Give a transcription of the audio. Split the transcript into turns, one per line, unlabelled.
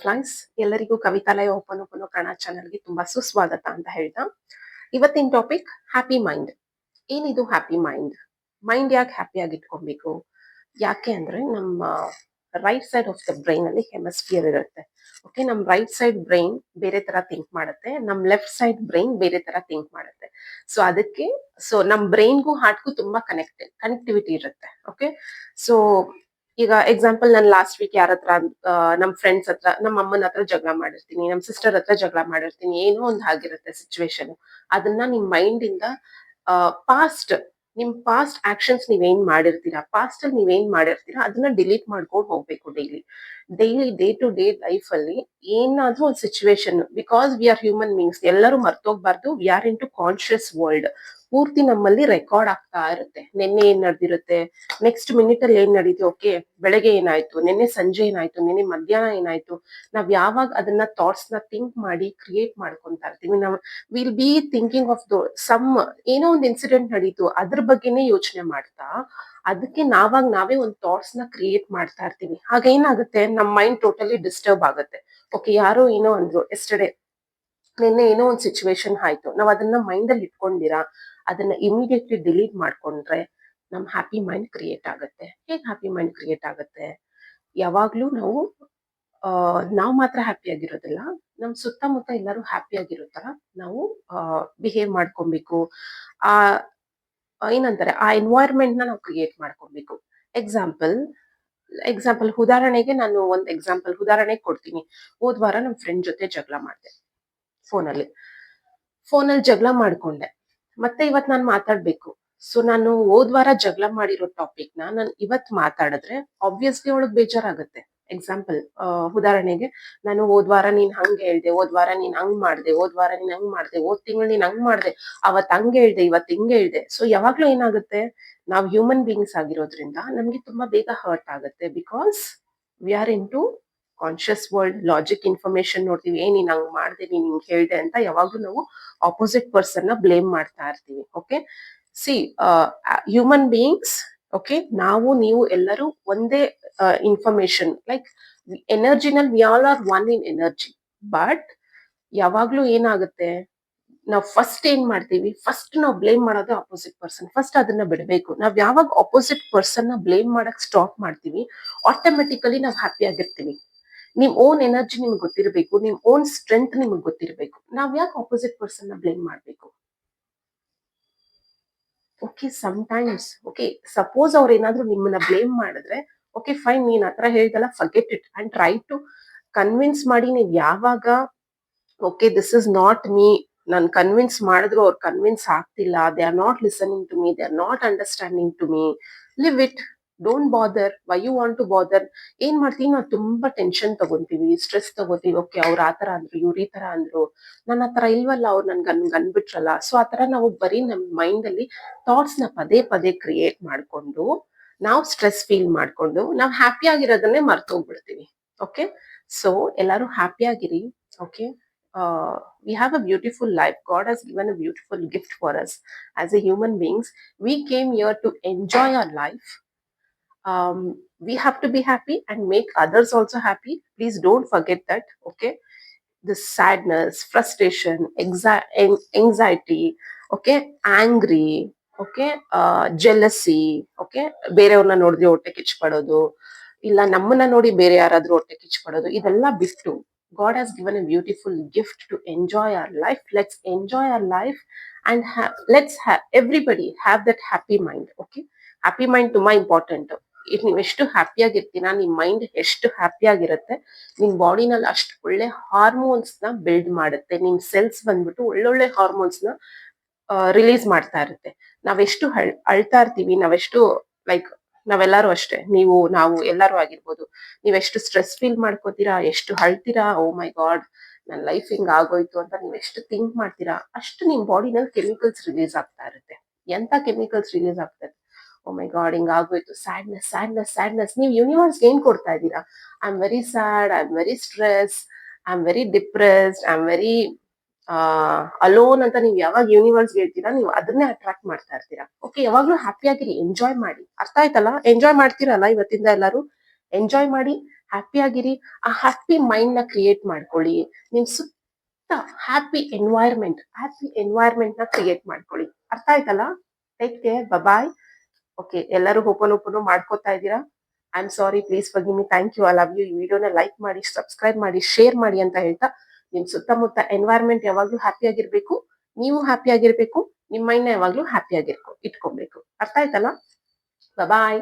Friends, ಎಲ್ಲರಿಗೂ ಕವಿತಾಲಯ open open Kannada ಚಾನಲ್ಗೆ ತುಂಬಾ ಸುಸ್ವಾಗತ ಅಂತ ಹೇಳ್ತಾ, ಇವತ್ತಿನ ಟಾಪಿಕ್ ಹ್ಯಾಪಿ ಮೈಂಡ್. ಏನಿದು ಹ್ಯಾಪಿ ಮೈಂಡ್? ಮೈಂಡ್ ಯಾಕೆ ಹ್ಯಾಪಿ ಆಗಿ ಇಟ್ಕೊಬೇಕು? ಯಾಕೆ ಅಂದ್ರೆ ನಮ್ಮ right side of the brain ಅಲ್ಲಿ ಹೆಮಸ್ಫಿಯರ್ ಇರುತ್ತೆ. ಓಕೆ, ನಮ್ ರೈಟ್ ಸೈಡ್ ಬ್ರೈನ್ ಬೇರೆ ತರ ಥಿಂಕ್ ಮಾಡುತ್ತೆ, ನಮ್ ಲೆಫ್ಟ್ ಸೈಡ್ ಬ್ರೈನ್ ಬೇರೆ ತರ ಥಿಂಕ್ ಮಾಡುತ್ತೆ. ಸೊ ನಮ್ ಬ್ರೈನ್ಗೂ ಹಾರ್ಟ್ಗೂ ತುಂಬಾ ಕನೆಕ್ಟಿವಿಟಿ ಇರುತ್ತೆ. ಓಕೆ, ಸೊ ಈಗ ಎಕ್ಸಾಂಪಲ್ ನಾನು ಲಾಸ್ಟ್ ವೀಕ್ ಯಾರ ಹತ್ರ ನಮ್ ಫ್ರೆಂಡ್ಸ್ ಹತ್ರ, ನಮ್ಮ ಅಮ್ಮನ ಹತ್ರ ಜಗಳ ಮಾಡಿರ್ತೀನಿ, ನಮ್ ಸಿಸ್ಟರ್ ಹತ್ರ ಜಗಳ ಮಾಡಿರ್ತೀನಿ, ಏನೋ ಒಂದ್ ಆಗಿರುತ್ತೆ ಸಿಚುವೇಶನ್. ಅದನ್ನ ನಿಮ್ ಮೈಂಡ್ ಇಂದ ಪಾಸ್ಟ್ ಪಾಸ್ಟ್ ಆಕ್ಷನ್ಸ್ ನೀವೇನ್ ಮಾಡಿರ್ತೀರಾ, ಪಾಸ್ಟ್ ಅಲ್ಲಿ ನೀವೇನ್ ಮಾಡಿರ್ತೀರಾ ಅದನ್ನ ಡಿಲೀಟ್ ಮಾಡ್ಕೊಂಡು ಹೋಗ್ಬೇಕು. Daily day to day life ಅಲ್ಲಿ ಏನಾದ್ರೂ ಒಂದು situation, because we are human beings, ಎಲ್ಲರೂ ಮರ್ತೋಗ್ಬಾರ್ದು. We are in to conscious world. ಪೂರ್ತಿ ನಮ್ಮಲ್ಲಿ ರೆಕಾರ್ಡ್ ಆಗ್ತಾ ಇರುತ್ತೆ. ನಿನ್ನೆ ಏನ್ ನಡೆದಿರುತ್ತೆ, ನೆಕ್ಸ್ಟ್ ಮಿನಿಟ್ ಅಲ್ಲಿ ಏನ್ ನಡೀತು, ಓಕೆ ಬೆಳಗ್ಗೆ ಏನಾಯ್ತು, ನಿನ್ನೆ ಸಂಜೆ ಏನಾಯ್ತು, ನಿನ್ನೆ ಮಧ್ಯಾಹ್ನ ಏನಾಯ್ತು, ನಾವ್ ಯಾವಾಗ ಅದನ್ನ ಥಾಟ್ಸ್ ನ ಥಿಂಕ್ ಮಾಡಿ ಕ್ರಿಯೇಟ್ ಮಾಡ್ಕೊಂತಾ ಇರ್ತೀವಿ. ನಾವು will be thinking of some ಏನೋ ಒಂದು ಇನ್ಸಿಡೆಂಟ್ ನಡೀತು, ಅದ್ರ ಬಗ್ಗೆನೇ ಯೋಚನೆ ಮಾಡ್ತಾ ಅದಕ್ಕೆ ನಾವೇ ಒಂದು ಥಾಟ್ಸ್ ನ ಕ್ರಿಯೇಟ್ ಮಾಡ್ತಾ ಇರ್ತೀವಿ. ಆಗ ಏನಾಗುತ್ತೆ, ನಮ್ ಮೈಂಡ್ ಟೋಟಲಿ ಡಿಸ್ಟರ್ಬ್ ಆಗುತ್ತೆ. ಓಕೆ, ಯಾರೋ ಏನೋ ಅಂದ್ರು ಎಸ್ಟರ್ಡೇ, ನಿನ್ನೆ ಏನೋ ಒಂದು ಸಿಚುವೇಶನ್ ಆಯ್ತು, ನಾವ್ ಅದನ್ನ ಮೈಂಡ್ ಅಲ್ಲಿ ಇಟ್ಕೊಂಡಿರಾ ಅದನ್ನ ಇಮಿಡಿಯೇಟ್ಲಿ ಡಿಲೀಟ್ ಮಾಡ್ಕೊಂಡ್ರೆ ನಮ್ ಹ್ಯಾಪಿ ಮೈಂಡ್ ಕ್ರಿಯೇಟ್ ಆಗುತ್ತೆ. ಹೇಗ್ ಹ್ಯಾಪಿ ಮೈಂಡ್ ಕ್ರಿಯೇಟ್ ಆಗುತ್ತೆ? ಯಾವಾಗ್ಲೂ ನಾವು ಮಾತ್ರ ಹ್ಯಾಪಿ ಆಗಿರೋದಿಲ್ಲ, ನಮ್ ಸುತ್ತಮುತ್ತ ಎಲ್ಲರೂ ಹ್ಯಾಪಿ ಆಗಿರೋ ತರ ನಾವು ಬಿಹೇವ್ ಮಾಡ್ಕೊಬೇಕು. ಆ ಏನಂತಾರೆ, ಆ ಎನ್ವೈರ್ಮೆಂಟ್ ನ ನಾವು ಕ್ರಿಯೇಟ್ ಮಾಡ್ಕೊಬೇಕು. ಎಕ್ಸಾಂಪಲ್ ಉದಾಹರಣೆಗೆ ನಾನು ಒಂದು ಉದಾಹರಣೆ ಕೊಡ್ತೀನಿ. ಹೋದ್ ವಾರ ನಮ್ ಫ್ರೆಂಡ್ ಜೊತೆ ಜಗಳ ಮಾಡಿದೆ, ಫೋನಲ್ಲಿ ಜಗಳ ಮಾಡ್ಕೊಂಡೆ. ಮತ್ತೆ ಇವತ್ ನಾನು ಮಾತಾಡ್ಬೇಕು. ಸೊ ನಾನು ಹೋದ್ ವಾರ ಜಗಳ ಮಾಡಿರೋ ಟಾಪಿಕ್ ನಾನು ಇವತ್ ಮಾತಾಡಿದ್ರೆ ಆಬ್ವಿಯಸ್ಲಿ ಅವಳಿಗೆ ಬೇಜಾರಾಗುತ್ತೆ. ಉದಾಹರಣೆಗೆ, ನಾನು ಹೋದ್ ವಾರ ನೀನ್ ಹಂಗ್ ಹೇಳ್ದೆ, ಹೋದ್ ವಾರ ನೀನ್ ಹಂಗ್ ಮಾಡ್ದೆ, ಹೋದ್ ವಾರ ನೀನ್ ಹಂಗ್ ಮಾಡ್ದೆ, ಹೋದ್ ತಿಂಗಳು ನೀನ್ ಹಂಗ್ ಮಾಡ್ದೆ, ಅವತ್ ಹಂಗ್ ಹೇಳ್ದೆ, ಇವತ್ ಹಿಂಗ್ ಹೇಳ್ದೆ. ಸೊ ಯಾವಾಗ್ಲೂ ಏನಾಗುತ್ತೆ, ನಾವ್ ಹ್ಯೂಮನ್ ಬೀಯಿಂಗ್ಸ್ ಆಗಿರೋದ್ರಿಂದ ನಮ್ಗೆ ತುಂಬಾ ಬೇಗ ಹರ್ಟ್ ಆಗುತ್ತೆ. Because we are in to conscious world. Logic information ನೋಡ್ತೀವಿ, ನೀನ್ ಹಂಗ್ ಮಾಡ್ದೆ, ನೀನ್ ಹಿಂಗ್ ಹೇಳ್ದೆ ಅಂತ ಯಾವಾಗ್ಲೂ ನಾವು ಆಪೋಸಿಟ್ ಪರ್ಸನ್ ನ ಬ್ಲೇಮ್ ಮಾಡ್ತಾ ಇರ್ತೀವಿ. Okay, see human beings, okay, ನೀವು ಎಲ್ಲರೂ ಒಂದೇ ಇನ್ಫಾರ್ಮೇಶನ್, ಲೈಕ್ ಎನರ್ಜಿನಲ್ಲಿ we all are one in energy. But ಯಾವಾಗ್ಲೂ ಏನಾಗುತ್ತೆ, ನಾವು ಫಸ್ಟ್ ಏನ್ ಮಾಡ್ತೀವಿ, ಫಸ್ಟ್ ನಾವು ಬ್ಲೇಮ್ ಮಾಡೋದು ಅಪೋಸಿಟ್ ಪರ್ಸನ್. ಫಸ್ಟ್ ಅದನ್ನ ಬಿಡಬೇಕು. ನಾವ್ ಯಾವಾಗ ಅಪೋಸಿಟ್ ಪರ್ಸನ್ ನ ಬ್ಲೇಮ್ ಮಾಡಕ್ ಸ್ಟಾಪ್ ಮಾಡ್ತೀವಿ, ಆಟೋಮೆಟಿಕಲಿ ನಾವ್ ಹ್ಯಾಪಿ ಆಗಿರ್ತೀವಿ. ನಿಮ್ ಓನ್ ಎನರ್ಜಿ ನಿಮ್ಗೆ ಗೊತ್ತಿರಬೇಕು, ನಿಮ್ ಓನ್ ಸ್ಟ್ರೆಂತ್ ನಿಮ್ಗೆ ಗೊತ್ತಿರಬೇಕು. ನಾವ್ ಯಾಕೆ ಅಪೋಸಿಟ್ ಪರ್ಸನ್ ನ ಬ್ಲೇಮ್ ಮಾಡ್ಬೇಕು? ಓಕೆ, ಟೈಮ್ಸ್ ಓಕೆ, ಸಪೋಸ್ ಅವ್ರು ಏನಾದ್ರು ನಿಮ್ಮನ್ನ ಬ್ಲೇಮ್ ಮಾಡಿದ್ರೆ, ಓಕೆ ಫೈನ್, ನೀನ್ ಹತ್ರ ಹೇಳ್ದಲ್ಲ, forget it and try to convince ಮಾಡಿ. ನೀವ್ ಯಾವಾಗ okay this is not me, ನಾನು ಕನ್ವಿನ್ಸ್ ಮಾಡಿದ್ರು ಅವ್ರು ಕನ್ವಿನ್ಸ್ ಆಗ್ತಿಲ್ಲ, they are not listening to me, they are not understanding to me, leave it, don't bother. Why you want to bother? ಏನ್ ಮಾಡ್ತೀವಿ, ನಾವು ತುಂಬಾ ಟೆನ್ಷನ್ ತಗೊಂತೀವಿ, ಸ್ಟ್ರೆಸ್ ತಗೋತೀವಿ. ಓಕೆ, ಅವ್ರು ಆತರ ಅಂದ್ರು, ಇವ್ರು ಈ ತರ ಅಂದ್ರು, ನನ್ನ ಹತ್ರ ಇಲ್ವಲ್ಲ, ಅವ್ರು ನನ್ಗೆ ಅನ್ಬಿಟ್ರಲ್ಲ. ಸೊ ಆತರ ನಾವು ಬರೀ ನಮ್ ಮೈಂಡ್ ಅಲ್ಲಿ ಥಾಟ್ಸ್ ನ ಪದೇ ಪದೇ ಕ್ರಿಯೇಟ್ ಮಾಡ್ಕೊಂಡು, ನಾವು ಸ್ಟ್ರೆಸ್ ಫೀಲ್ ಮಾಡ್ಕೊಂಡು, ನಾವು ಹ್ಯಾಪಿ ಆಗಿರೋದನ್ನೇ ಮರ್ತೋಗ್ಬಿಡ್ತೀವಿ. ಓಕೆ, ಸೊ ಎಲ್ಲರೂ ಹ್ಯಾಪಿ ಆಗಿರಿ. Okay, we have a beautiful life. God has given a beautiful gift for us as a human beings. We came here to enjoy our life. We have to be happy and make others also happy. Please don't forget that. Okay, the sadness, frustration, anxiety, okay, angry, okay, jealousy, okay, ಬೇರೆಯವ್ರನ್ನ ನೋಡಿದ್ರೆ ಹೊಟ್ಟೆ ಕಿಚ್ಚು ಪಡೋದು, ಇಲ್ಲ ನಮ್ಮನ್ನ ನೋಡಿ ಬೇರೆ ಯಾರಾದ್ರೂ ಹೊಟ್ಟೆ ಕಿಚ್ಚು ಪಡೋದು, ಇದೆಲ್ಲ ಬಿಟ್ಟು God has given a beautiful gift to enjoy our life. Let's enjoy our life and everybody have that happy mind. Okay, happy mind ತುಂಬಾ ಇಂಪಾರ್ಟೆಂಟ್. ಈಗ ನೀವ್ ಎಷ್ಟು ಹ್ಯಾಪಿ ಆಗಿರ್ತೀರಾ, ನಿಮ್ ಮೈಂಡ್ ಎಷ್ಟು ಹ್ಯಾಪಿ ಆಗಿರುತ್ತೆ, ನಿಮ್ ಬಾಡಿನಲ್ಲಿ ಅಷ್ಟು ಒಳ್ಳೆ ಹಾರ್ಮೋನ್ಸ್ ನ ಬಿಲ್ಡ್ ಮಾಡುತ್ತೆ. ನಿಮ್ ಸೆಲ್ಸ್ ಬಂದ್ಬಿಟ್ಟು ಒಳ್ಳೊಳ್ಳೆ ಹಾರ್ಮೋನ್ಸ್ ನ ರಿಲೀಸ್ ಮಾಡ್ತಾ ಇರುತ್ತೆ. ನಾವೆಷ್ಟು ಅಳ್ತಾ ಇರ್ತೀವಿ, ನಾವೆಷ್ಟು ಲೈಕ್ ನಾವೆಲ್ಲರೂ ಅಷ್ಟೇ, ನಾವು ಎಲ್ಲರೂ ಆಗಿರ್ಬೋದು, ನೀವೆಷ್ಟು ಸ್ಟ್ರೆಸ್ ಫೀಲ್ ಮಾಡ್ಕೋತೀರಾ, ಎಷ್ಟು ಅಳ್ತೀರಾ, ಓ ಮೈ ಗಾಡ್ ನನ್ನ ಲೈಫ್ ಹಿಂಗ್ ಆಗೋಯ್ತು ಅಂತ ನೀವೆಷ್ಟು ಥಿಂಕ್ ಮಾಡ್ತೀರಾ, ಅಷ್ಟು ನಿಮ್ ಬಾಡಿನಲ್ಲಿ ಕೆಮಿಕಲ್ಸ್ ರಿಲೀಸ್ ಆಗ್ತಾ ಇರುತ್ತೆ. ಎಂತ ಕೆಮಿಕಲ್ಸ್ ರಿಲೀಸ್ ಆಗ್ತದೆ, ಓ ಮೈ ಗಾಡ್ ಹಿಂಗ್ ಆಗೋಯ್ತು, ಸ್ಯಾಡ್ನೆಸ್ ಸ್ಯಾಡ್ನೆಸ್ ಸ್ಯಾಡ್ನೆಸ್. ನೀವು ಯೂನಿವರ್ಸ್ ಏನ್ ಕೊಡ್ತಾ ಇದ್ದೀರಾ? I am very sad, I am very stress, I am very depressed, I am very alone ಅಂತ ನೀವು ಯಾವಾಗ ಯೂನಿವರ್ಸ್ ಹೇಳ್ತೀರಾ, ನೀವು ಅದನ್ನೇ ಅಟ್ರಾಕ್ಟ್ ಮಾಡ್ತಾ ಇರ್ತೀರಾ. ಓಕೆ, ಯಾವಾಗ್ಲೂ ಹ್ಯಾಪಿ ಆಗಿರಿ, ಎಂಜಾಯ್ ಮಾಡಿ. ಅರ್ಥ ಆಯ್ತಲ್ಲ? ಎಂಜಾಯ್ ಮಾಡ್ತೀರಲ್ಲ ಇವತ್ತಿಂದ ಎಲ್ಲರೂ? ಎಂಜಾಯ್ ಮಾಡಿ, ಹ್ಯಾಪಿ ಆಗಿರಿ. ಆ ಹ್ಯಾಪಿ ಮೈಂಡ್ ನ ಕ್ರಿಯೇಟ್ ಮಾಡ್ಕೊಳ್ಳಿ. ನಿಮ್ ಸುತ್ತ ಹ್ಯಾಪಿ ಎನ್ವೈರ್ಮೆಂಟ್ ನ ಕ್ರಿಯೇಟ್ ಮಾಡ್ಕೊಳ್ಳಿ. ಅರ್ಥ ಆಯ್ತಲ್ಲ? Take care, bye. ಓಕೆ, ಎಲ್ಲರೂ ಓಪನ್ ಮಾಡ್ಕೋತಾ ಇದ್ದೀರಾ? I am sorry, please forgive me. Thank you, I love you. ಈ ವಿಡಿಯೋನ ಲೈಕ್ ಮಾಡಿ, ಸಬ್ಸ್ಕ್ರೈಬ್ ಮಾಡಿ, ಶೇರ್ ಮಾಡಿ ಅಂತ ಹೇಳ್ತಾ, ನಿಮ್ ಸುತ್ತಮುತ್ತ ಎನ್ವೈರ್ಮೆಂಟ್ ಯಾವಾಗ್ಲೂ ಹ್ಯಾಪಿ ಆಗಿರ್ಬೇಕು, ನೀವು ಹ್ಯಾಪಿ ಆಗಿರ್ಬೇಕು, ನಿಮ್ಮ ಮೈಂಡ್ ನ ಯಾವಾಗ್ಲೂ ಹ್ಯಾಪಿ ಆಗಿರ್ಕೊ ಇಟ್ಕೊಬೇಕು. ಅರ್ಥ ಆಯ್ತಲ್ಲ? ಬಾಯ್.